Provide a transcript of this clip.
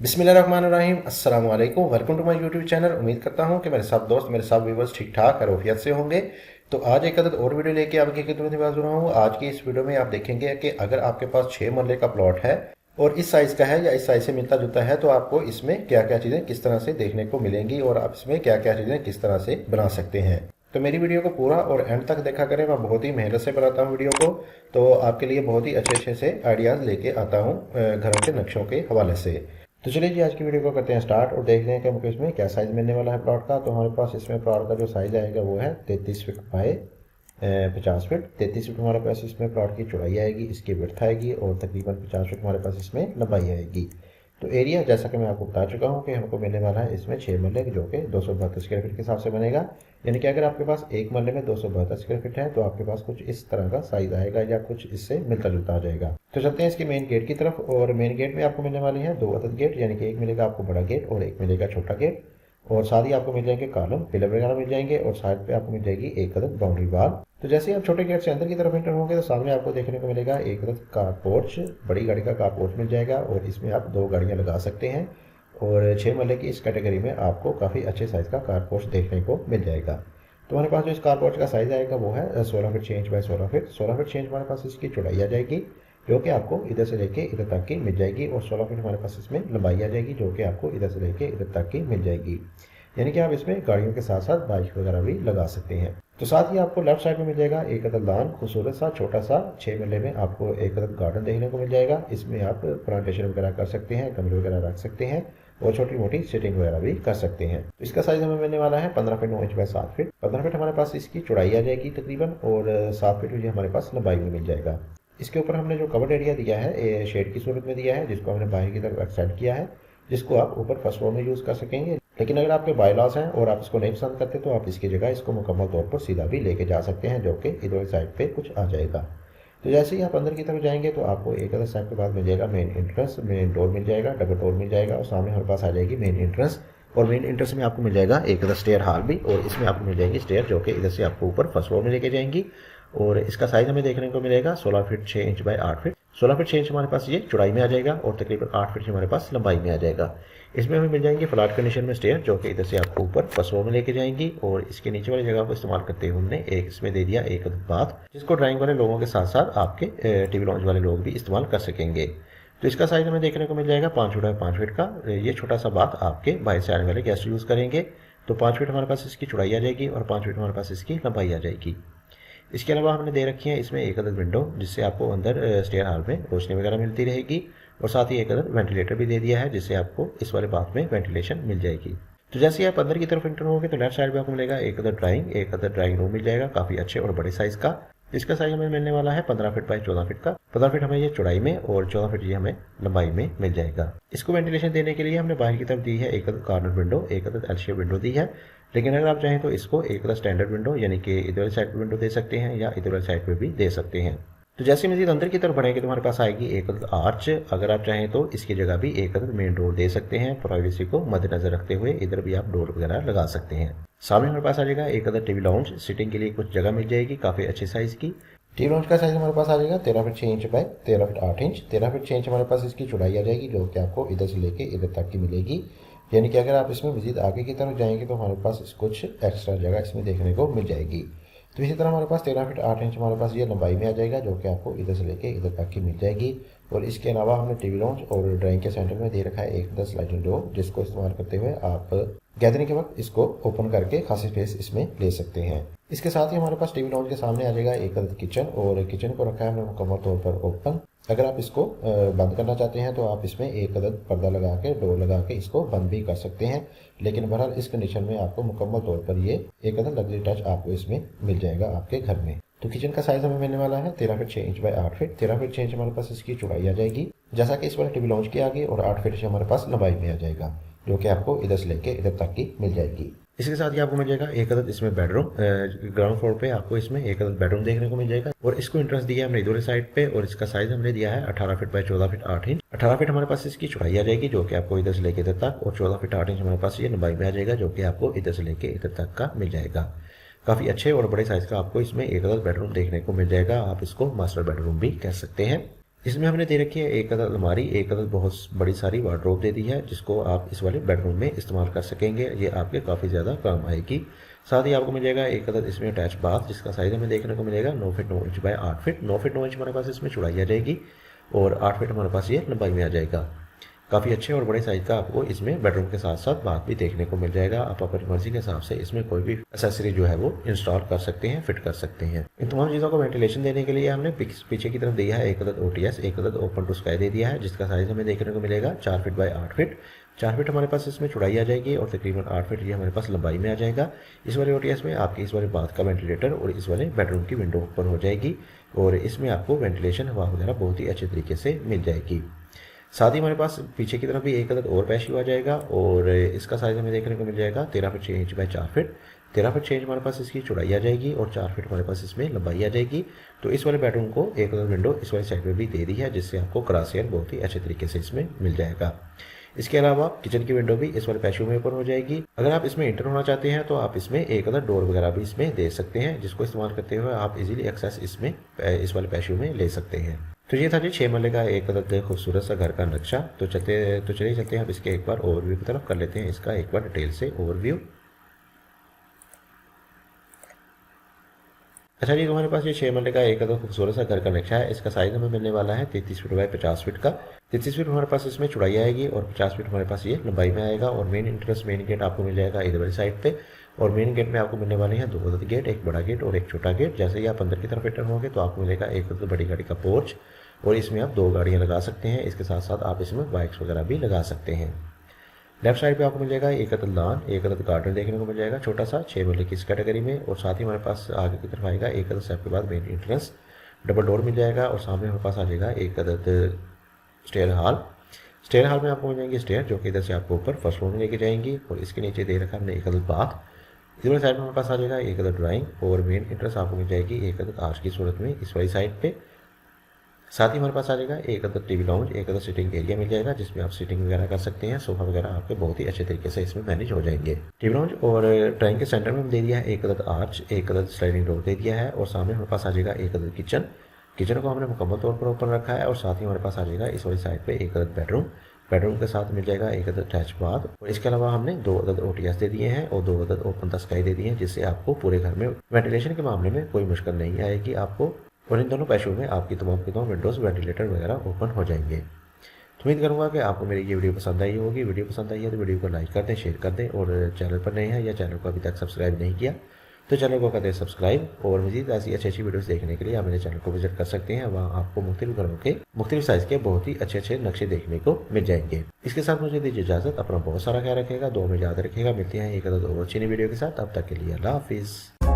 बिस्मिल्लाहिर्रहमानिर्रहीम। अस्सलाम वालेकुम। Welcome to my YouTube channel. उम्मीद करता हूँ कि मेरे सब दोस्त, मेरे सब व्यूवर्स ठीक ठाक और आफियत से होंगे। तो आज एक अदद और वीडियो लेके आपकी खिदमत में हाजिर हूँ। आज की इस वीडियो में आप देखेंगे कि अगर आपके पास 6 मरले का प्लॉट है और इस साइज़ का है या इस साइज़ से मिलता जुलता है तो आपको इसमें क्या क्या चीज़ें किस तरह से देखने को मिलेंगी और आप इसमें क्या क्या चीज़ें किस तरह से बना सकते हैं। तो मेरी वीडियो को पूरा और एंड तक देखा करें। मैं बहुत ही मेहनत से बनाता हूँ वीडियो को, तो आपके लिए बहुत ही अच्छे अच्छे से आइडियाज़ लेके आता हूँ घरों के नक्शों के हवाले से। तो चलिए जी, आज की वीडियो को करते हैं स्टार्ट और देखते हैं कि हमको इसमें क्या साइज़ मिलने वाला है प्लॉट का। तो हमारे पास इसमें प्लॉट का जो साइज़ आएगा वो है 33 फीट बाय 50 फीट। 33 फीट हमारे पास इसमें प्लॉट की चौड़ाई आएगी, इसकी विड्थ आएगी और तकरीबन 50 फीट हमारे पास इसमें लंबाई आएगी। तो एरिया जैसा कि मैं आपको बता चुका हूँ कि हमको मिलने वाला है इसमें 6 मरले जो कि 272 स्क्वायर फीट के हिसाब से बनेगा। यानी कि अगर आपके पास एक मरले में 272 स्क्वायर फीट है तो आपके पास कुछ इस तरह का साइज आएगा या कुछ इससे मिलता जुलता आ जाएगा। तो चलते हैं इसकी मेन गेट की तरफ। और मेन गेट में आपको मिलने वाले हैं 2 अदद गेट, यानी कि एक मिलेगा आपको बड़ा गेट और एक मिलेगा छोटा गेट। और साथ ही आपको मिल जाएंगे कॉलम पिलर वगैरह मिल जाएंगे और साइड पे आपको मिल जाएगी एक अदद बाउंड्री वाल। तो जैसे ही आप छोटे गेट से अंदर की तरफ एंटर होंगे तो सामने आपको देखने को मिलेगा एक अदद कार पोर्च, बड़ी गाड़ी का कार पोर्च मिल जाएगा और इसमें आप 2 गाड़ियां लगा सकते हैं। और 6 मरले की इस कैटेगरी में आपको काफ़ी अच्छे साइज़ का कार पोर्च देखने को मिल जाएगा। तो हमारे पास जो इस कार पोर्च का साइज़ आएगा वो है 16 feet 6 inch by 16 feet. 16 feet 6 inch हमारे पास इसकी चौड़ाई आ जाएगी जो कि आपको इधर से लेके इधर तक की मिल जाएगी और 16 फीट हमारे पास इसमें लंबाई आ जाएगी जो कि आपको इधर से लेके इधर तक की मिल जाएगी। यानी कि आप इसमें गाड़ियों के साथ साथ बाइक वगैरह भी लगा सकते हैं। तो साथ ही आपको लेफ्ट साइड में मिल जाएगा एक अदद लॉन, खूबसूरत सा छोटा सा 6 मरले में आपको एक अदद गार्डन देखने को मिल जाएगा। इसमें आप प्लांटेशन वगैरह कर सकते हैं, गमले वगैरह रख सकते हैं और छोटी मोटी सिटिंग वगैरह भी कर सकते हैं। तो इसका साइज हमें मिलने वाला है 15 feet 9 inch by 7 feet. 15 feet हमारे पास इसकी चौड़ाई आ जाएगी तकरीबन और 7 फीट ये हमारे पास लंबाई में मिल जाएगा। इसके ऊपर हमने जो कवर्ड एरिया दिया है शेड की सूरत में दिया है, जिसको हमने बाहर की तरफ एक्सटेंड किया है, जिसको आप ऊपर फर्स्ट फ्लोर में यूज़ कर सकेंगे। लेकिन अगर आपके बायलॉस हैं और आप इसको नहीं पसंद करते तो आप इसकी जगह इसको मुकम्मल तौर पर सीधा भी लेके जा सकते हैं, जो कि इधर साइड पे कुछ आ जाएगा। तो जैसे ही आप अंदर की तरफ जाएंगे तो आपको एक अदर साइड के बाद मिल जाएगा मेन एंट्रेंस, मेन डोर मिल जाएगा, डबल डोर मिल जाएगा और सामने हमारे पास आ जाएगी मेन एंट्रेंस। और मेन एंट्रेंस में आपको मिल जाएगा एक अदर स्टेयर हॉल भी और इसमें आपको मिल जाएगी स्टेयर जो कि इधर से आपको ऊपर फर्स्ट फ्लोर में लेके जाएंगी। और इसका साइज हमें देखने को मिलेगा 16 feet 6 inch by 8 feet. 16 feet 6 inch हमारे पास ये चौड़ाई में आ जाएगा और तकरीबन 8 फीट हमारे पास लंबाई में आ जाएगा। इसमें हमें मिल जाएंगे फ्लैट कंडीशन में स्टेयर जो कि इधर से आपको ऊपर फर्स्ट फ्लोर में लेके जाएंगी। और इसके नीचे वाली जगह को इस्तेमाल करते हुए हमने एक इसमें दे दिया एक बाथ, जिसको ड्राइंग वाले लोगों के साथ साथ आपके टीवी लॉन्च वाले लोग भी इस्तेमाल कर सकेंगे। तो इसका साइज हमें देखने को मिल जाएगा 5 फीट बाय 5 फीट का। ये छोटा सा बाथ आपके बाहर से आने वाले गेस्ट यूज़ करेंगे। तो 5 फीट हमारे पास इसकी चौड़ाई आ जाएगी और 5 फीट हमारे पास इसकी लंबाई आ जाएगी। इसके अलावा हमने दे रखी है इसमें एक अदद विंडो, जिससे आपको अंदर स्टेयर हॉल में रोशनी वगैरह मिलती रहेगी। और साथ ही एक अदद वेंटिलेटर भी दे दिया है, जिससे आपको इस वाले बाथ में वेंटिलेशन मिल जाएगी। तो जैसे ही आप अंदर की तरफ एंटर होंगे तो लेफ्ट साइड में आपको मिलेगा एक अदर ड्राइंग रूम मिल जाएगा, काफ़ी अच्छे और बड़े साइज़ का। इसका साइज हमें मिलने वाला है 15 फीट बाय 14 फीट का। 15 फीट हमें ये चौड़ाई में और 14 फीट ये हमें लंबाई में मिल जाएगा। इसको वेंटिलेशन देने के लिए हमने बाहर की तरफ दी है एक अदद कॉर्नर विंडो, एक अदद एल शेप विंडो दी है। लेकिन अगर आप चाहें तो इसको एक अदद स्टैंडर्ड विंडो यानी कि इधर वाली साइड पर विंडो दे सकते हैं या इधर वाली साइड पर भी दे सकते हैं। तो जैसे मजीद अंदर की तरफ बढ़ेंगे तो हमारे पास आएगी एक अदद आर्च। अगर आप चाहें तो इसकी जगह भी एक अदद मेन डोर दे सकते हैं, प्राइवेसी को मद्देनजर रखते हुए इधर भी आप डोर वगैरह लगा सकते हैं। सामने हमारे पास आ जाएगा एक अदद टीवी लाउंज, सिटिंग के लिए कुछ जगह मिल जाएगी काफ़ी अच्छे साइज़ की। टीवी लाउंज का साइज हमारे पास आ जाएगा 13 feet 6 inch by 13 feet 8 inch. 13 feet 6 inch हमारे पास इसकी चौड़ाई आ जाएगी जो कि आपको इधर से लेके इधर तक की मिलेगी। यानी कि अगर आप इसमें मजीद आगे की तरफ जाएंगे तो हमारे पास कुछ एक्स्ट्रा जगह इसमें देखने को मिल जाएगी। तो इसी तरह हमारे पास 13 फीट 8 इंच हमारे पास ये लंबाई में आ जाएगा जो कि आपको इधर से लेके इधर तक की मिल जाएगी। और इसके अलावा हमने टीवी लाउंज और ड्राइंग के सेंटर में दे रखा है एक अदद स्लाइडिंग डोर, जिसको इस्तेमाल करते हुए आप गैदरिंग के वक्त इसको ओपन करके खासी स्पेस इसमें ले सकते हैं। इसके साथ ही हमारे पास टीवी लाउंज के सामने आ जाएगा एक अदद किचन और किचन को रखा है हमने मुकम्मल तौर पर ओपन। अगर आप इसको बंद करना चाहते हैं तो आप इसमें एक अदद पर्दा लगा के डोर लगा के इसको बंद भी कर सकते हैं। लेकिन बहरहाल इस कंडीशन में आपको मुकम्मल तौर पर ये एक अदद लग्जरी टच आपको इसमें मिल जाएगा आपके घर में। तो किचन का साइज हमें मिलने वाला है 13 feet 6 inch by 8 feet. 13 feet 6 inch हमारे पास इसकी चौड़ाई आ जाएगी जैसा कि इस वाले टीवी लॉन्च के आगे, और 8 फीट से हमारे पास लंबाई में आ जाएगा जो कि आपको इधर से लेके इधर तक की मिल जाएगी। इसके साथ ही आपको मिल जाएगा एक अदद इसमें बेडरूम, ग्राउंड फ्लोर पे आपको इसमें एक अदद बेडरूम देखने को मिल जाएगा। और इसको एंट्रेंस दिया है हमने इधर साइड पे और इसका साइज हमने दिया है 18 feet by 14 feet 8 inch. 18 feet हमारे पास इसकी चौड़ाई आ जाएगी जो कि आपको इधर से लेके इधर तक, और 14 फीट 8 इंच हमारे पास ये लंबाई में आ जाएगा जो कि आपको इधर से लेके इधर तक का मिल जाएगा। काफ़ी अच्छे और बड़े साइज़ का आपको इसमें एक अदद बेडरूम देखने को मिल जाएगा। आप इसको मास्टर बेडरूम भी कह सकते हैं। इसमें हमने दे रखी है एक अदद अलमारी, एक अदद बहुत बड़ी सारी वार्डरोब दे दी है, जिसको आप इस वाले बेडरूम में इस्तेमाल कर सकेंगे। ये आपके काफ़ी ज़्यादा काम आएगी। साथ ही आपको मिल जाएगा एक अदद इसमें अटैच बाथ, जिसका साइज़ हमें देखने को मिलेगा 9 feet 9 inch by 8 feet. 9 feet 9 inch हमारे पास इसमें चौड़ाई आ जाएगी और 8 फीट हमारे पास ये लंबाई में आ जाएगा। काफ़ी अच्छे और बड़े साइज़ का आपको इसमें बेडरूम के साथ साथ बाथ भी देखने को मिल जाएगा। आप अपनी मर्जी के हिसाब से इसमें कोई भी एक्सेसरी जो है वो इंस्टॉल कर सकते हैं, फिट कर सकते हैं। इन तमाम चीज़ों को वेंटिलेशन देने के लिए हमने पीछे की तरफ दिया है एक अदद OTS, एक अदद ओपन टू स्काई दे दिया है, जिसका साइज़ हमें देखने को मिलेगा 4 फीट बाय 8 फीट। 4 फीट हमारे पास इसमें चौड़ाई आ जाएगी और तकरीबन 8 फीट ये हमारे पास लंबाई में आ जाएगा। इस वाले OTS में आपकी इस वाले बाथ का वेंटिलेटर और इस वाले बेडरूम की विंडो ओपन हो जाएगी और इसमें आपको वेंटिलेशन हवा वगैरह बहुत ही अच्छे तरीके से मिल जाएगी। साथ ही हमारे पास पीछे की तरफ भी एक अदद और पैशियो आ जाएगा और इसका साइज़ हमें देखने को मिल जाएगा 13 feet 6 inch by 4 feet. 13 feet 6 inch हमारे पास इसकी चौड़ाई आ जाएगी और 4 फीट हमारे पास इसमें लंबाई आ जाएगी। तो इस वाले बेडरूम को एक अदद विंडो इस वाली साइड में भी दे दी है, जिससे आपको क्रॉस एयर बहुत ही अच्छे तरीके से इसमें मिल जाएगा। इसके अलावा किचन की विंडो भी इस वाले पैशियो में ओपन हो जाएगी। अगर आप इसमें इंटर होना चाहते हैं तो आप इसमें एक अदद डोर वगैरह भी इसमें दे सकते हैं, जिसको इस्तेमाल करते हुए आप इजीली एक्सेस इसमें इस वाले पैशियो में ले सकते हैं। तो ये था जी 6 मरले का एक अदद खूबसूरत सा घर का नक्शा। तो चलिए चलते हैं अब इसके एक बार ओवरव्यू की तरफ कर लेते हैं, इसका एक बार डिटेल से ओवरव्यू। अच्छा जी, हमारे पास ये 6 मरले का एक अदद खूबसूरत सा घर का नक्शा है। इसका साइज़ हमें मिलने वाला है 33 फीट बाय 50 फीट का। 33 फीट हमारे पास इसमें चौड़ाई आएगी और 50 फीट हमारे पास ये लंबाई में आएगा। और मेन गेट आपको मिल जाएगा इधर वाली साइड पे और मेन गेट में आपको मिलने वाले हैं 2 अदद गेट, एक बड़ा गेट और एक छोटा गेट। जैसे ही आप अंदर की तरफ एंटर होंगे तो आपको मिलेगा एक अदद बड़ी गाड़ी का पोर्च और इसमें आप 2 गाड़ियाँ लगा सकते हैं। इसके साथ साथ आप इसमें बाइक्स वगैरह भी लगा सकते हैं। लेफ्ट साइड पे आपको मिल जाएगा एक अदद लॉन, एक अदद गार्डन देखने को मिल जाएगा छोटा सा 6 मरले की इस कैटेगरी में। और साथ ही हमारे पास आगे की तरफ आएगा एक अदद स्टेप के बाद मेन एंट्रेंस, डबल डोर मिल जाएगा और सामने हमारे पास आ जाएगा एक अदद स्टेयर हॉल। स्टेयर हॉल में आपको मिल जाएंगे स्टेयर, जो कि इधर से आपको ऊपर फर्स्ट फ्लोर में लेके जाएंगी। और इसके नीचे दे रखा हमने एक अदद बाथ। इधर साइड में हमारे पास आ जाएगा एक अदद ड्राइंग और मेन एंट्रेंस आपको मिल जाएगी एक अदद आर्च की सूरत में इस वाली साइड पे। साथ ही हमारे पास आ जाएगा एक अदद टीवी लाउंज, एक अदद सिटिंग एरिया मिल जाएगा, जिसमें आप सिटिंग वगैरह कर सकते हैं। सोफा वगैरह आपके बहुत ही अच्छे तरीके से इसमें मैनेज हो जाएंगे। टीवी लाउंज और ड्राइंग के सेंटर में हम दे दिया है एक अदद आर्च, एक अदद स्लाइडिंग डोर दे दिया है और सामने हमारे पास आ जाएगा एक अदद किचन। किचन को हमने मुकम्मल तौर पर ओपन रखा है और साथ ही हमारे पास आ जाएगा इस वाली साइड पे एक अदद बेडरूम। बेडरूम के साथ मिल जाएगा एक अदद अटैच बाथ और इसके अलावा हमने 2 अदद OTS दे दिए हैं और 2 अदद ओपन द स्काई दे दिए हैं, जिससे आपको पूरे घर में वेंटिलेशन के मामले में कोई मुश्किल नहीं आएगी आपको। और इन दोनों पैशों में आपकी तमाम विंडोज़ वेंटिलेटर वगैरह ओपन हो जाएंगे। तो उम्मीद करूँगा कि आपको मेरी ये वीडियो पसंद आई होगी। वीडियो पसंद आई है तो वीडियो को लाइक कर दें, शेयर कर दें और चैनल पर नए हैं या चैनल को अभी तक सब्सक्राइब नहीं किया तो चैनल को कर दें सब्सक्राइब। और मज़ीद ऐसी अच्छी वीडियोस देखने के लिए आप मेरे चैनल को विजिट कर सकते हैं। वहाँ आपको मुख्तलिफ घरों के मुख्तलिफ साइज़ के बहुत ही अच्छे नक्शे देखने को मिल जाएंगे। इसके साथ मुझे दीजिए इजाज़त। अपना बहुत सारा ख्याल रखेगा, दुआ में याद रखेगा। मिलते हैं एक अदद और अच्छी वीडियो के साथ। अब तक के लिए अल्लाह हाफिज़।